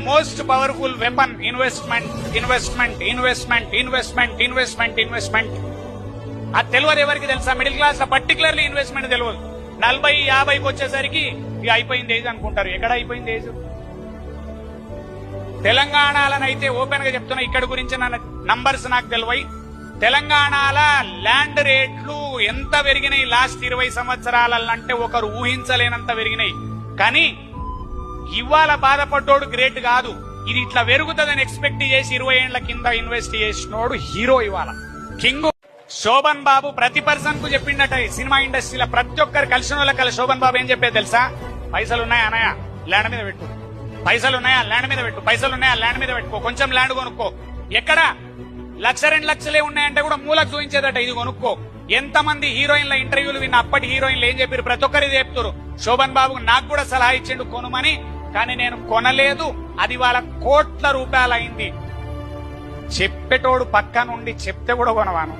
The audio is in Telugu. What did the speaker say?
Most powerful weapon investment investment investment investment investment investment. అది తెలియదు ఎవరికి తెలుసా? మిడిల్ క్లాస్ లో పర్టికులర్లీ ఇన్వెస్ట్మెంట్ తెలియదు. 40-50కి వచ్చేసరికి ఇక అయిపోయింది ఏజ్ అనుకుంటారు. ఎక్కడ అయిపోయింది ఏజ్? తెలంగాణలోనైతే ఓపెన్ గా చెప్తున్నా, ఇక్కడ గురించి నంబర్స్ నాకు తెలివై. తెలంగాణల ల్యాండ్ రేట్లు ఎంత పెరిగినాయి లాస్ట్ 20 సంవత్సరాలంటే ఒకరు ఊహించలేనంత పెరిగినాయి. కానీ ఇవాళ బాధపడ్డోడు గ్రేట్ కాదు, ఇది ఇట్లా పెరుగుతుందని ఎక్స్పెక్ట్ చేసి 20 ఏళ్ల కింద ఇన్వెస్ట్ చేసినోడు హీరో ఇవాళ కింగ్. శోభన్ బాబు ప్రతి పర్సన్ కు చెప్పిండట సినిమా ఇండస్ట్రీలో, ప్రతి ఒక్కరు కలిసిన వాళ్ళకి కలిసి శోభన్ బాబు ఏం చెప్పేది తెలుసా? పైసలున్నాయా అన్నయ్య ల్యాండ్ మీద పెట్టు, పైసలున్నాయా ల్యాండ్ మీద పెట్టు, పైసలున్నాయా ల్యాండ్ మీద పెట్టుకో, కొంచెం ల్యాండ్ కొనుక్కో. ఎక్కడ 1-2 లక్షలే ఉన్నాయంటే కూడా మూలకు చూపించేదట, ఇది కొనుక్కో. ఎంతమంది హీరోయిన్ల ఇంటర్వ్యూలు విన్న అప్పటి హీరోయిన్లు ఏం చెప్పారు? ప్రతి ఒక్కరి చెప్తారు శోభన్ బాబు నాకు కూడా సలహా ఇచ్చిండు కొనుమని, కానీ నేను కొనలేదు. అది వాళ్ళ కోట్ల రూపాయలు అయింది. చెప్పేటోడు పక్క నుండి చెప్తే కూడా కొనవాను.